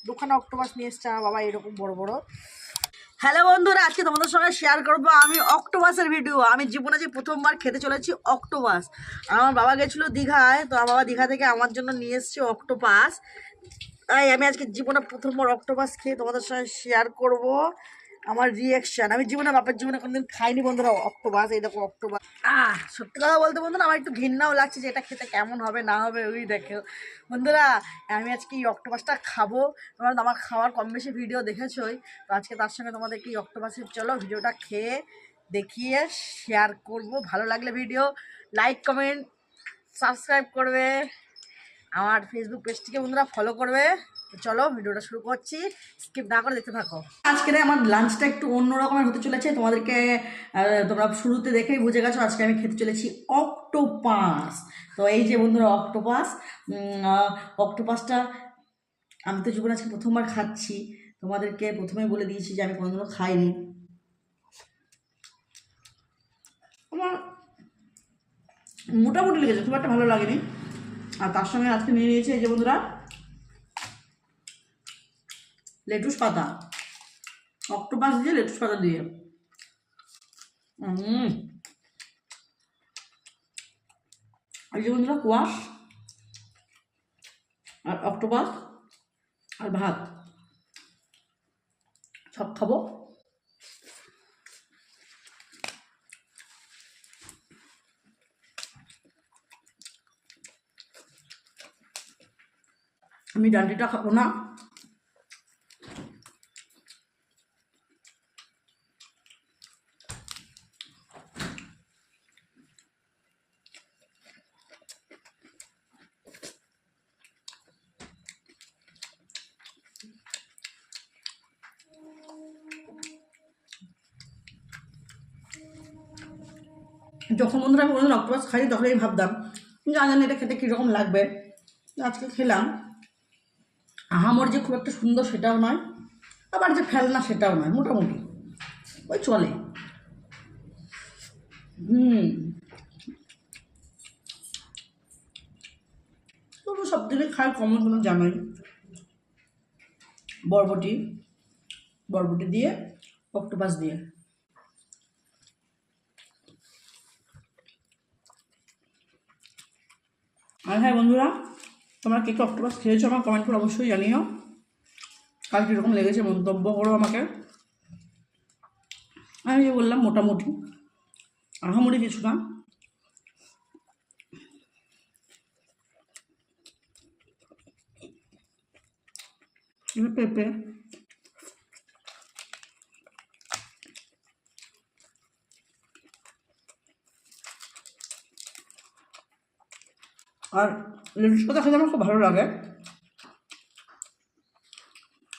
দুখানা অক্টোপাস নিয়ে এসছে আমার বাবা, এরকম বড় বড়। হ্যালো বন্ধুরা, আজকে তোমাদের সঙ্গে শেয়ার করবো আমি অক্টোপাসের ভিডিও। আমি জীবনে যে প্রথমবার খেতে চলেছি অক্টোপাস। আমার বাবা গেছিলো দীঘায়, তো আমার বাবা দীঘা থেকে আমার জন্য নিয়ে এসছে অক্টোপাস। তাই আমি আজকে জীবনে প্রথমবার অক্টোপাস খেয়ে তোমাদের সঙ্গে শেয়ার করব আমার রিয়াকশান। আমি জীবনে বাপের জীবনে কোনোদিন খাইনি বন্ধুরা অক্টোপাস। এই দেখো অক্টোপাস, সত্যি কথা বলতে বন্ধুরা আমার একটু ঘৃণাও লাগছে যে এটা খেতে কেমন হবে না হবে। ওই দেখো বন্ধুরা, আমি আজকে এই অক্টোপাসটা খাবো। তোমরা আমার খাওয়ার কম বেশি ভিডিও দেখেছোই, তো আজকে তার সঙ্গে তোমাদেরকে এই অক্টোপাসের চলো ভিডিওটা খেয়ে দেখিয়ে শেয়ার করব। ভালো লাগলে ভিডিও লাইক কমেন্ট সাবস্ক্রাইব করবে, আমার ফেসবুক পেজটিকে বন্ধুরা ফলো করবে। চলো ভিডিওটা শুরু করছি, স্কিপ না করে দেখতে থাকো। আজকে আমার লাঞ্চটা একটু অন্য রকমের হতে চলেছে, তোমাদেরকে তোমরা শুরুতে দেখেই বুঝে গেছো আজকে আমি খেতে চলেছি অক্টোপাস। তো এই যে বন্ধুরা অক্টোপাস, অক্টোপাসটা আমি তো জীবনে আজকে প্রথমবার খাচ্ছি। তোমাদেরকে প্রথমেই বলে দিয়েছি যে আমি কোনোদিনও খাইনি। আমার মোটামুটি লেগেছে, খুব একটা ভালো লাগেনি। আর তার সঙ্গে আজকে নিয়ে নিয়েছে এই যে বন্ধুরা লেটুস পাতা, অক্টোপাস দিয়ে লেটুস পাতা দিয়ে। এই যে বন্ধুরা কোয়াশ আর অক্টোপাস আর ভাত সব খাবো। আমি ডান্ডিটা খাবো না। যখন বন্ধুরা আমি কোনোদিন অক্টোপাস খাই তখন আমি ভাবতাম জানেন এটা খেতে কীরকম লাগবে। আজকে খেলাম, আহামর যে খুব একটা সুন্দর সেটাও নয়, আবার যে ফেলনা সেটাও নয়, মোটামুটি ওই চলে। তবু সব থেকে খাই কমন কোনো জানোই, বরবটি, বরবটি দিয়ে অক্টোপাস দিয়ে। আর হ্যাঁ বন্ধুরা, তোমরা কে কে অক্টোপাস খেয়েছো আমার কমেন্ট করে অবশ্যই জানিও। কাল কীরকম লেগেছে মন্তব্য করো আমাকে। আমি যে বললাম মোটামুটি, আহামরি কিছু না। পেঁপে আর লেটুস পাতা খেতে আমার খুব ভালো লাগে।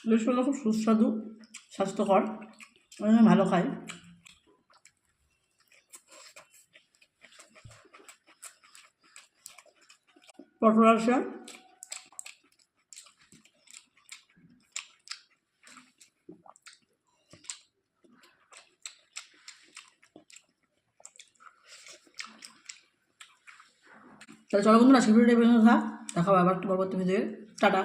লেটুস পাতা খুব সুস্বাদু, স্বাস্থ্যকর, আমি ভালো খাই। পটল আছে, তাহলে চলো বন্ধুরা আজকে ভিডিওটা বেরোনো থাক, দেখাবো আবার একটু পরবর্তী ভিডিও। টাটা।